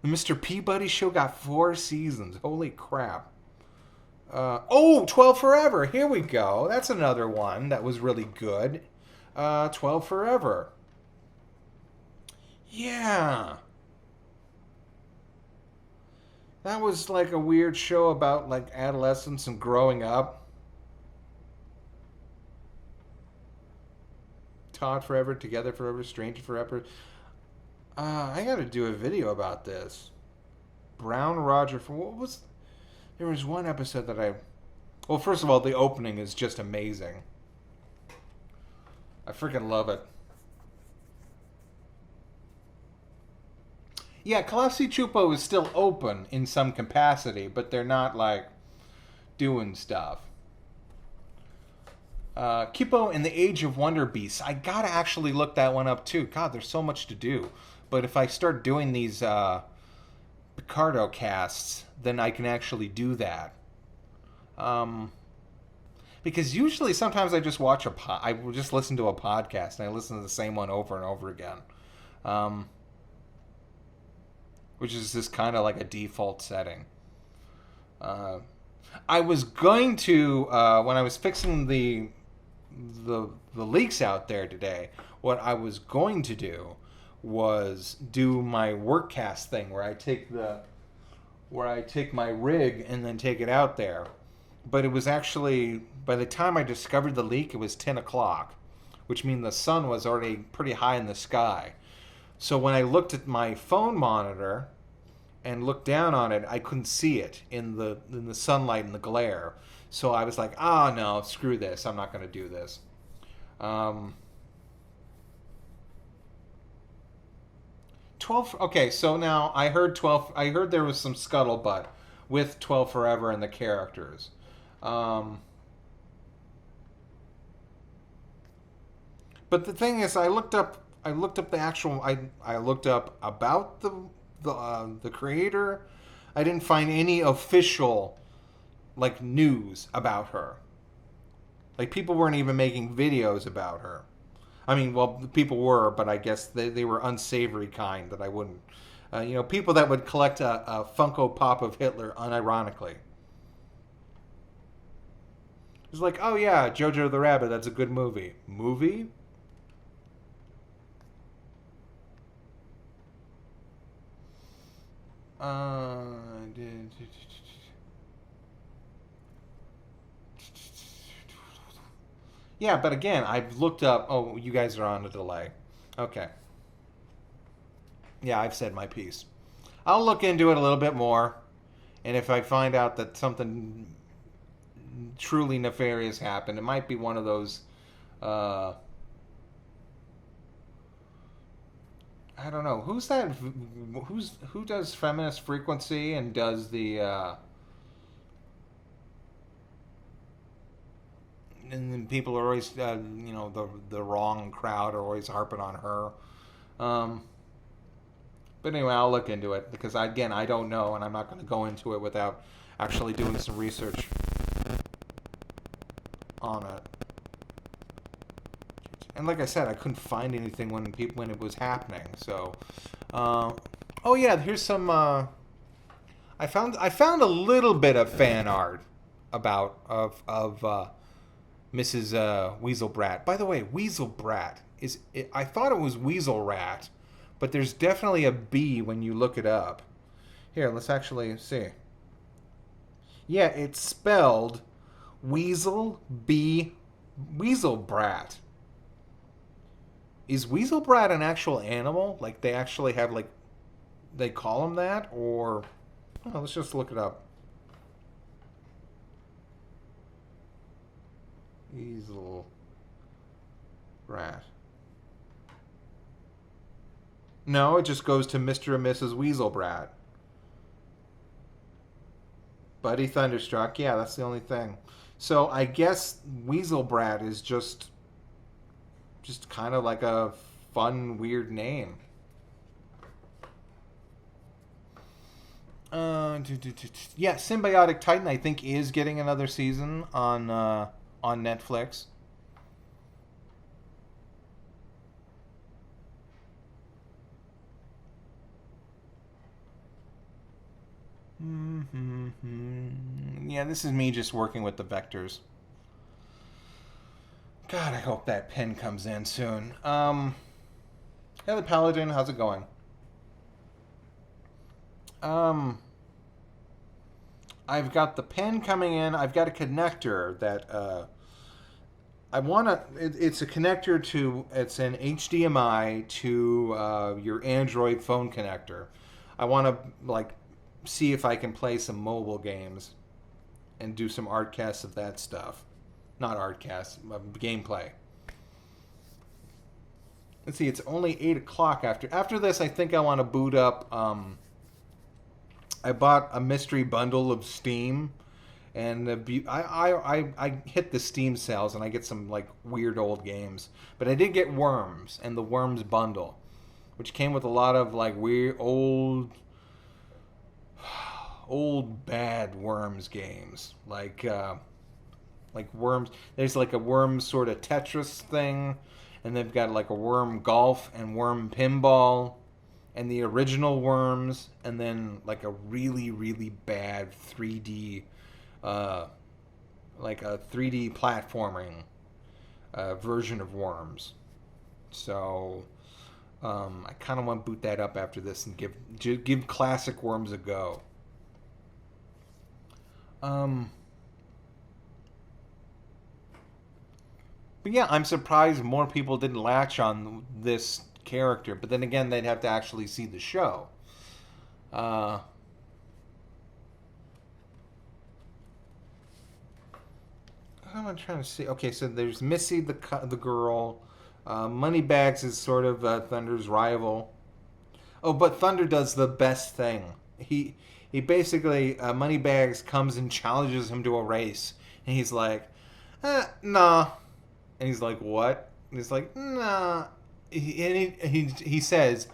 The Mr. Peabody Show got 4 seasons. Holy crap. 12 Forever. Here we go. That's another one that was really good. 12 Forever. Yeah. That was like a weird show about like adolescence and growing up. Todd Forever, Together Forever, Stranger Forever. I gotta do a video about this. Brown Roger for what was... There was one episode that I... Well, first of all, the opening is just amazing. I freaking love it. Yeah, Classy Chupo is still open in some capacity, but they're not, like, doing stuff. Kippo and the Age of Wonder Beasts. I gotta actually look that one up, too. God, there's so much to do. But if I start doing these Picardo casts, then I can actually do that. Because usually, sometimes I just watch I will just listen to a podcast, and I listen to the same one over and over again. Which is just kind of like a default setting. I was going to, when I was fixing the leaks out there today, what I was going to do was do my workcast thing where I take my rig and then take it out there. But it was actually, by the time I discovered the leak, it was 10 o'clock, which means the sun was already pretty high in the sky. So when I looked at my phone monitor and looked down on it, I couldn't see it in the sunlight and the glare. So I was like, no, screw this. I'm not going to do this. 12. Okay, so now I heard 12. I heard there was some scuttlebutt with 12 Forever and the characters. But the thing is, I looked up the actual. I looked up about the creator. I didn't find any official like news about her. Like, people weren't even making videos about her. I mean, well, people were, but I guess they were unsavory kind that I wouldn't. People that would collect a Funko Pop of Hitler unironically. It's like, oh yeah, Jojo the Rabbit, that's a good movie. Movie? Uh, yeah, but again, I've looked up. Oh, you guys are on a delay. Okay. Yeah, I've said my piece. I'll look into it a little bit more, and if I find out that something truly nefarious happened, it might be one of those. Uh, I don't know who's that. Who does Feminist Frequency and does the. And then people are always, the wrong crowd are always harping on her. Um, but anyway, I'll look into it because I don't know, and I'm not going to go into it without actually doing some research on it. And like I said, I couldn't find anything when it was happening. So, oh yeah, here's some. I found a little bit of fan art of Mrs. Weaselbrat. By the way, Weaselbrat I thought it was Weaselrat, but there's definitely a B when you look it up. Here, let's actually see. Yeah, it's spelled Weaselbrat. Is Weaselbrat an actual animal? Like, they actually have, like, they call him that? Or, oh, let's just look it up. Weaselbrat. No, it just goes to Mr. and Mrs. Weaselbrat. Buddy Thunderstruck. Yeah, that's the only thing. So I guess Weaselbrat is just kind of like a fun, weird name. Yeah, Symbiotic Titan, I think, is getting another season on Netflix. Yeah, this is me just working with the vectors. God, I hope that pen comes in soon. Hey, the Paladin, how's it going? I've got the pen coming in. I've got a connector that I want to. It's a connector to. It's an HDMI to your Android phone connector. I want to see if I can play some mobile games and do some artcasts of that stuff. Not artcasts, gameplay. Let's see, it's only 8 o'clock after this. I think I want to boot up. I bought a mystery bundle of Steam, and I hit the Steam sales and I get some weird old games. But I did get Worms and the Worms bundle, which came with a lot of weird old bad Worms games, like Worms. There's a Worms sort of Tetris thing, and they've got a Worm Golf and Worm Pinball, and the original Worms, and then a really, really bad 3D, a 3D platforming version of Worms. So I kind of want to boot that up after this and give classic Worms a go. But yeah, I'm surprised more people didn't latch on this character. But then again, they'd have to actually see the show. I'm trying to see. Okay, so there's Missy, the girl. Moneybags is sort of Thunder's rival. Oh, but Thunder does the best thing. He basically, Moneybags comes and challenges him to a race. And he's like, nah. And he's like, what? And he's like, nah. He says,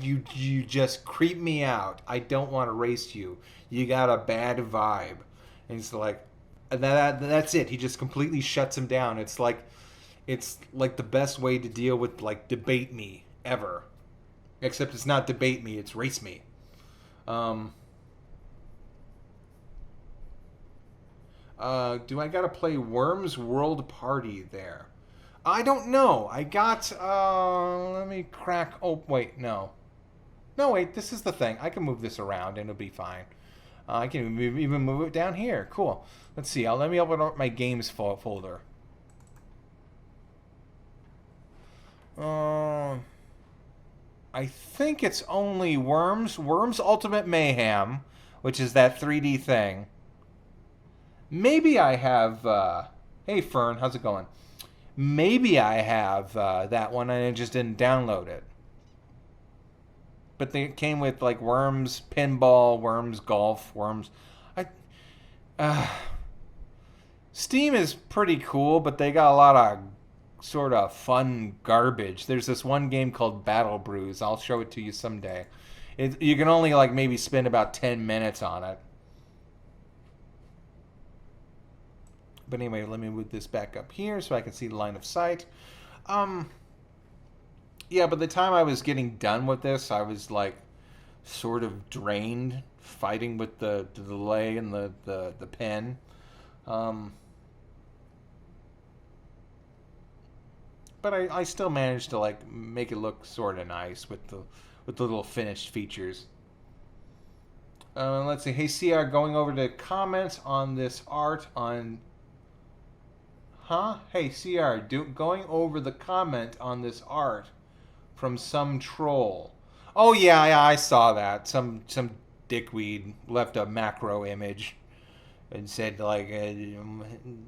you just creep me out. I don't want to race you. You got a bad vibe. And he's like, that's it. He just completely shuts him down. It's like the best way to deal with like debate me ever. Except it's not debate me, it's race me. Do I gotta play Worms World Party there? I don't know. I got, let me crack, oh, wait, no. No, wait, this is the thing. I can move this around and it'll be fine. I can even move it down here. Cool. Let's see. Let me open up my games folder. I think it's only Worms Ultimate Mayhem, which is that 3D thing. Maybe I have, hey Fern, how's it going? Maybe I have that one and I just didn't download it. But they came with like Worms Pinball, Worms Golf, Worms... Steam is pretty cool, but they got a lot of sort of fun garbage. There's this one game called Battle Brews. I'll show it to you someday. You can only like maybe spend about 10 minutes on it. But anyway, let me move this back up here so I can see the line of sight. Yeah, by the time I was getting done with this, I was like sort of drained fighting with the delay and the pen. But I still managed to like make it look sort of nice with the little finished features. Let's see. Hey CR, going over to comment on this art on. Huh? Hey CR, going over the comment on this art from some troll. Oh yeah, I saw that. Some dickweed left a macro image and said like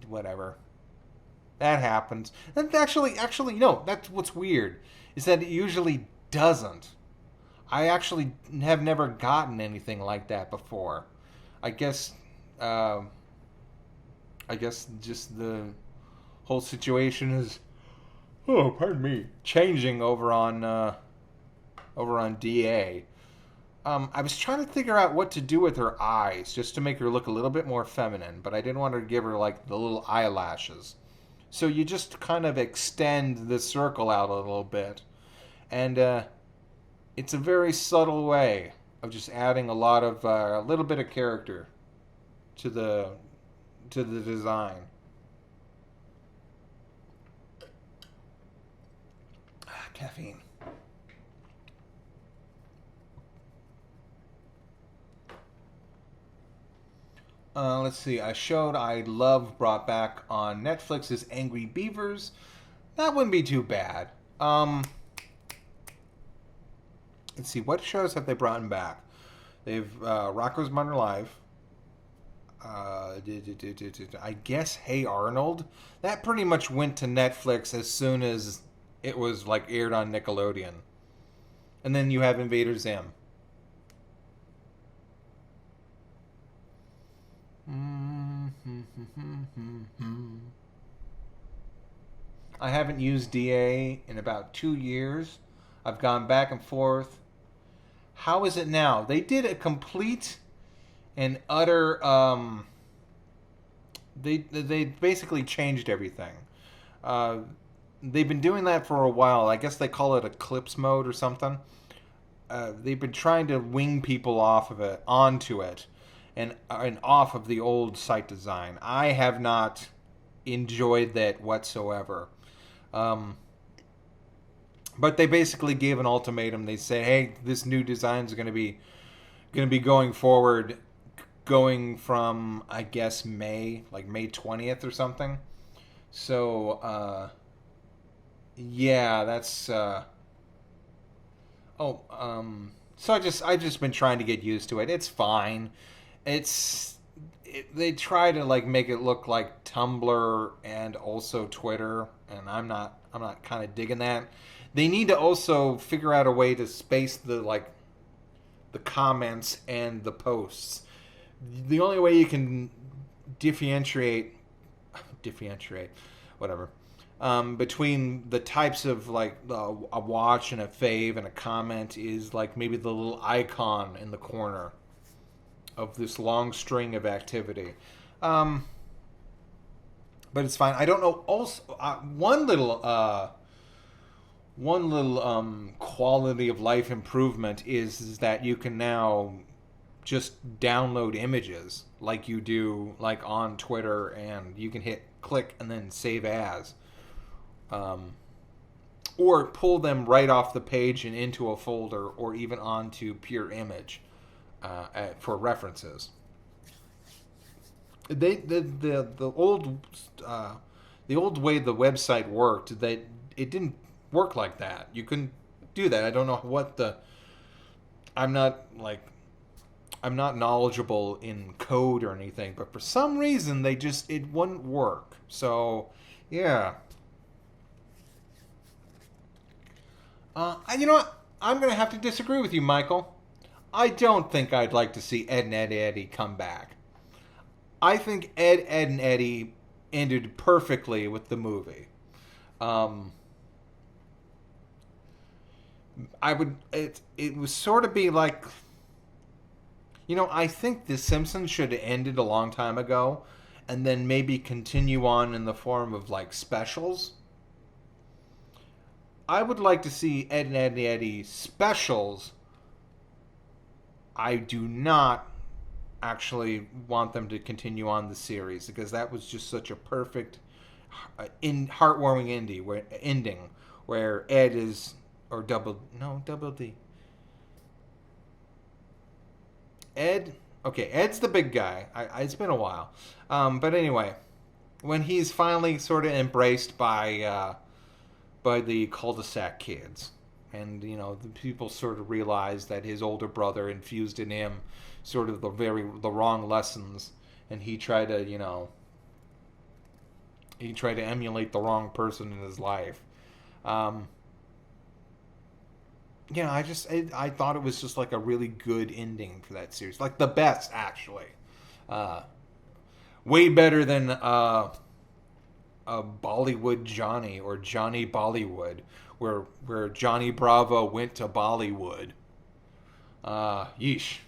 whatever. That happens. And actually, no. That's what's weird is that it usually doesn't. I actually have never gotten anything like that before. I guess just the whole situation is, oh, pardon me, changing over on DA. I was trying to figure out what to do with her eyes just to make her look a little bit more feminine, but I didn't want to give her like the little eyelashes. So you just kind of extend the circle out a little bit. And it's a very subtle way of just adding a little bit of character to the design. Caffeine. Let's see. I showed I Love brought back on Netflix's Angry Beavers. That wouldn't be too bad. Let's see. What shows have they brought back? They've Rocko's Modern Life. I guess Hey Arnold. That pretty much went to Netflix as soon as it was like aired on Nickelodeon. And then you have Invader Zim. I haven't used DA in about 2 years. I've gone back and forth. How is it now? They did a complete and utter they basically changed everything. They've been doing that for a while. I guess they call it Eclipse mode or something. They've been trying to wing people off of it onto it and off of the old site design. I have not enjoyed that whatsoever. But they basically gave an ultimatum. They said, "Hey, this new design is going to be going forward, going from I guess May 20th or something." So yeah, that's so I've just been trying to get used to it. It's fine. They try to like make it look like Tumblr and also Twitter, and I'm not kind of digging that. They need to also figure out a way to space the comments and the posts. The only way you can differentiate whatever between the types of like a watch and a fave and a comment is like maybe the little icon in the corner of this long string of activity. but it's fine. I don't know. Also, one little quality of life improvement is that you can now just download images like you do like on Twitter, and you can hit click and then save as, or pull them right off the page and into a folder, or even onto pure image for references. The old way the website worked, that it didn't work like that. You couldn't do that. I don't know what the. I'm not like. I'm not knowledgeable in code or anything, but for some reason it wouldn't work. So, yeah. You know what? I'm gonna have to disagree with you, Michael. I don't think I'd like to see Ed and Eddie come back. I think Ed, and Eddie ended perfectly with the movie. It was sort of be like, I think The Simpsons should have ended a long time ago, and then maybe continue on in the form of like specials. I would like to see Ed and Eddie specials. I do not actually want them to continue on the series, because that was just such a perfect, heartwarming ending where Ed is, or double D. Ed, okay, Ed's the big guy. It's been a while, but anyway, when he's finally sort of embraced by the cul-de-sac kids, and the people sort of realize that his older brother infused in him sort of the wrong lessons, and he tried to emulate the wrong person in his life. I thought it was just like a really good ending for that series, like the best actually, way better than a Bollywood Johnny, or Johnny Bollywood, where Johnny Bravo went to Bollywood. Yeesh.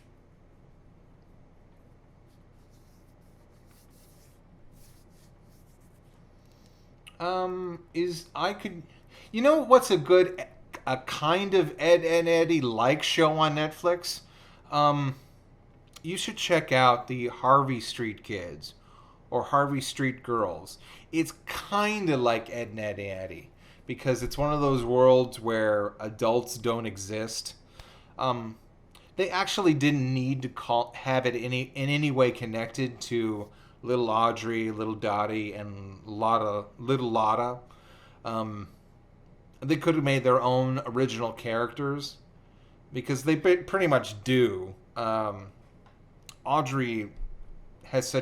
What's a kind of Ed and Eddie like show on Netflix? You should check out the Harvey Street Kids or Harvey Street Girls. It's kind of like Ed and Eddie, because it's one of those worlds where adults don't exist. They actually didn't need to have it in any way connected to Little Audrey, Little Dottie, and Little Lotta. They could have made their own original characters, because they pretty much do. Audrey has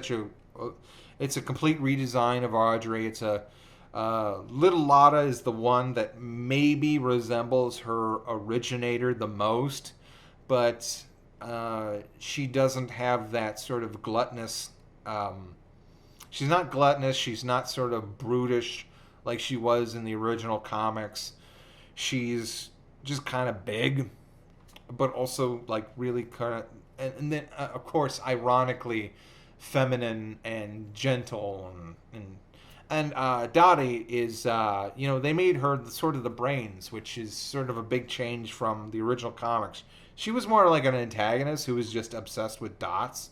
it's a complete redesign of Audrey. It's Little Lotta is the one that maybe resembles her originator the most, but she doesn't have that sort of gluttonous. She's not gluttonous. She's not sort of brutish like she was in the original comics. She's just kind of big, but also like really kind of, and then of course, ironically, feminine and gentle, and Dottie is they made her sort of the brains, which is sort of a big change from the original comics. She was more like an antagonist who was just obsessed with dots.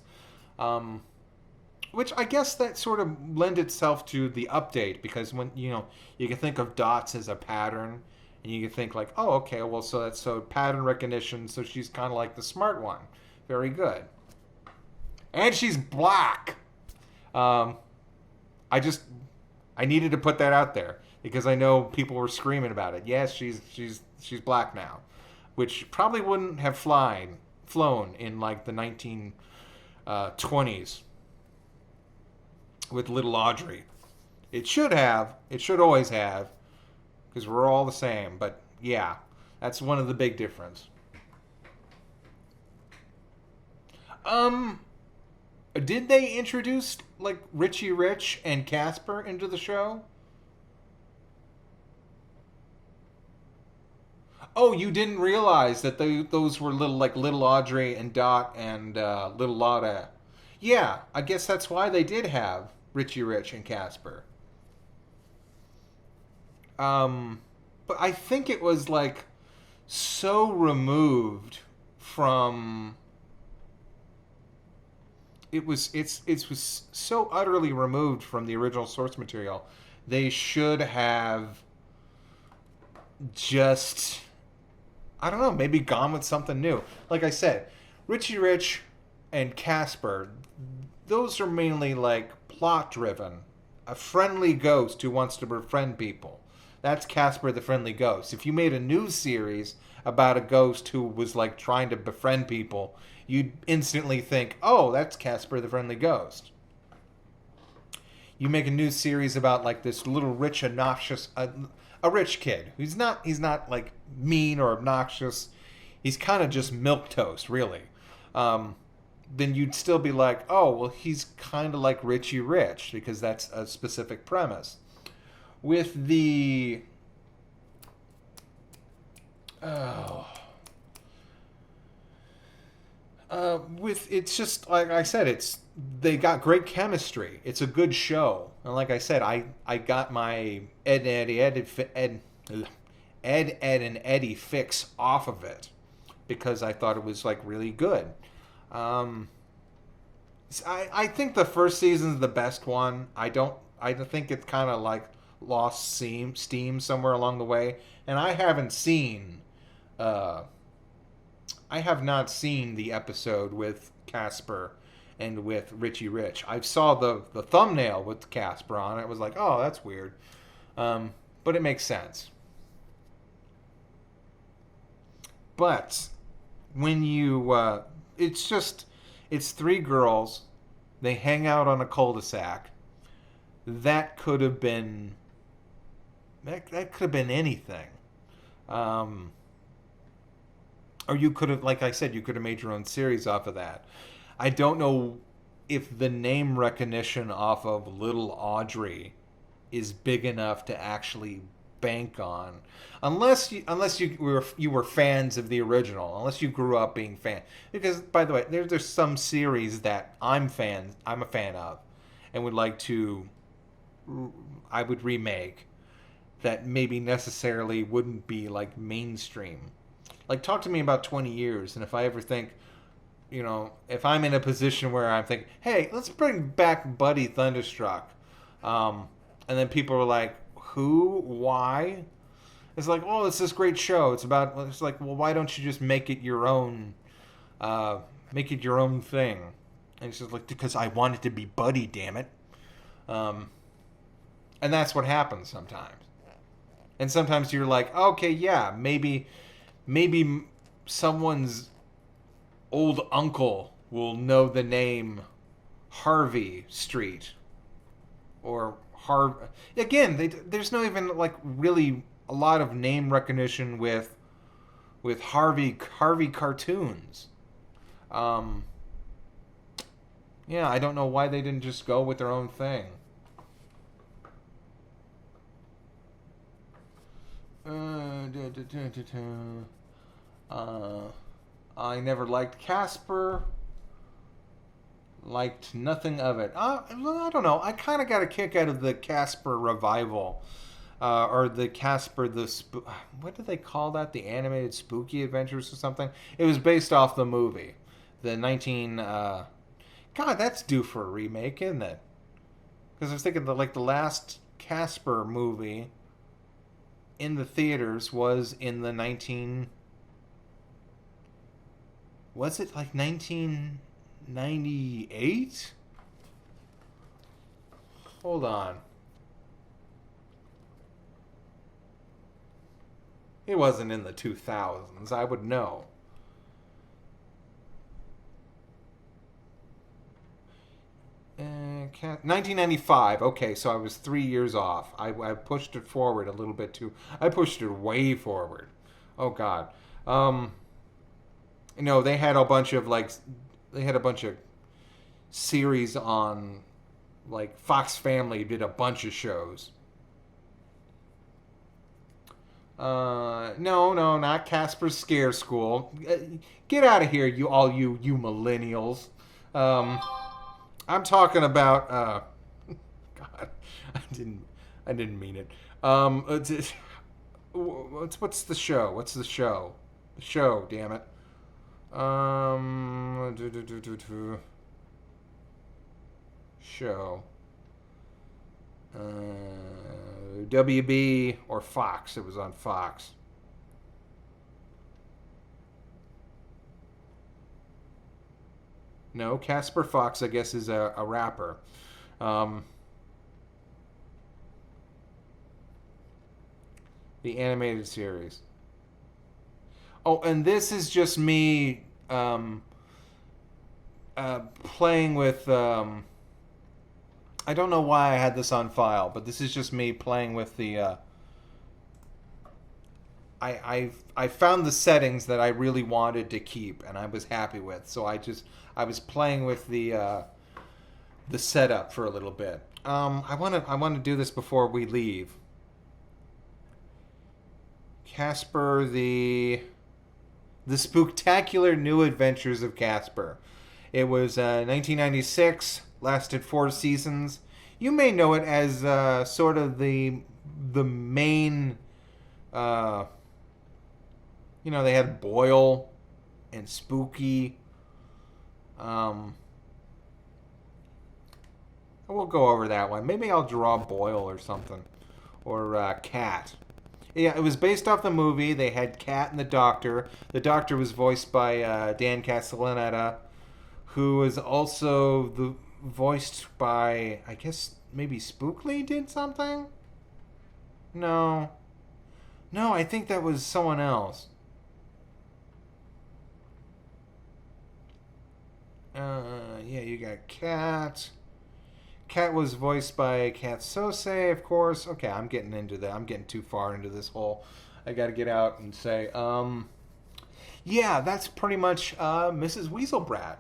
Which I guess that sort of lend itself to the update, because when you can think of dots as a pattern, and you can think like, oh, okay, well, so pattern recognition. So she's kind of like the smart one. Very good. And she's black. I needed to put that out there, because I know people were screaming about it. Yes, she's black now, which probably wouldn't have flown in like the 1920s. With Little Audrey. It should have. It should always have. Because we're all the same. But yeah, that's one of the big difference. Did they introduce like Richie Rich and Casper into the show? Oh, you didn't realize that those were little Audrey and Dot and Little Lotta. Yeah, I guess that's why they did have Richie Rich and Casper. But I think it was like so removed from it was so utterly removed from the original source material. They should have just, I don't know, maybe gone with something new. Like I said, Richie Rich and Casper, those are mainly like plot driven. A friendly ghost who wants to befriend people. That's Casper the Friendly Ghost. If you made a new series about a ghost who was like trying to befriend people, you'd instantly think, "Oh, that's Casper the Friendly Ghost." You make a new series about like this little rich obnoxious a rich kid. He's not like mean or obnoxious. He's kind of just milk toast, really. Then you'd still be like, "Oh, well, he's kind of like Richie Rich," because that's a specific premise. With the oh with it's just like I said, it's they got great chemistry. It's a good show, and like I said, I got my Ed and Eddie fix off of it because I thought it was like really good. Um, I think the first season's the best one. I think it's kind of like lost steam somewhere along the way, and uh, I have not seen the episode with Casper and with Richie Rich. I saw the thumbnail with Casper on it. It was like, oh, that's weird, but it makes sense. But when you, it's just, it's three girls. They hang out on a cul-de-sac. That could have been, that could have been anything. Um, or you could have, like I said, you could have made your own series off of that. I don't know if the name recognition off of Little Audrey is big enough to actually bank on, unless you were fans of the original, unless you grew up being fan. Because by the way, there's some series that I'm a fan of, and would like to I would remake that maybe necessarily wouldn't be like mainstream. Like talk to me about 20 years, and if I ever think, if I'm in a position where I'm thinking, hey, let's bring back Buddy Thunderstruck, and then people are like, who, why? It's like, oh, it's this great show. It's like, well, why don't you just make it your own thing? And it's just like, because I want it to be Buddy, damn it. Um, and that's what happens sometimes. And sometimes you're like, okay, yeah, maybe someone's old uncle will know the name Harvey Street or Harv. Again, there's no even like really a lot of name recognition with Harvey cartoons. Um, yeah, I don't know why they didn't just go with their own thing. Da, da, da, da, da. I never liked Casper. Liked nothing of it. I don't know. I kind of got a kick out of the Casper revival, or the Casper what do they call that? The animated spooky adventures or something. It was based off the movie, the 19. God, that's due for a remake, isn't it? Because I was thinking the last Casper movie in the theaters was in the 19. Was it like 1998? Hold on. It wasn't in the 2000s. I would know. 1995. Okay, so I was 3 years off. I pushed it forward a little bit too. I pushed it way forward. Oh God. They had a bunch of series on, like Fox Family did a bunch of shows. No, not Casper's Scare School. Get out of here, you millennials. I'm talking about God. I didn't. I didn't mean it. What's the show? What's the show? The show, damn it. Show. WB or Fox. It was on Fox. No, Casper Fox, I guess, is a rapper. Um, the animated series. Oh, and this is just me playing with. I don't know why I had this on file, but this is just me playing with the. I found the settings that I really wanted to keep, and I was happy with. So I was playing with the setup for a little bit. I want to do this before we leave. Casper the Spooktacular New Adventures of Casper. It was 1996, lasted 4 seasons. You may know it as sort of the main. They had Boyle and Spooky. We'll go over that one. Maybe I'll draw Boyle or something, or Cat. Yeah, it was based off the movie. They had Cat and the Doctor. The Doctor was voiced by Dan Castellaneta, who was also voiced by, I guess, maybe Spookly did something? No. No, I think that was someone else. Yeah, you got Cat. Cat was voiced by Cat Sose, of course. Okay, I'm getting into that. I'm getting too far into this whole. I got to get out and say, yeah, that's pretty much Mrs. Weaselbrat.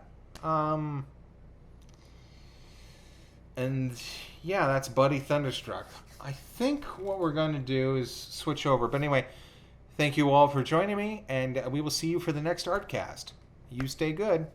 And yeah, that's Buddy Thunderstruck. I think what we're going to do is switch over. But anyway, thank you all for joining me, and we will see you for the next Artcast. You stay good.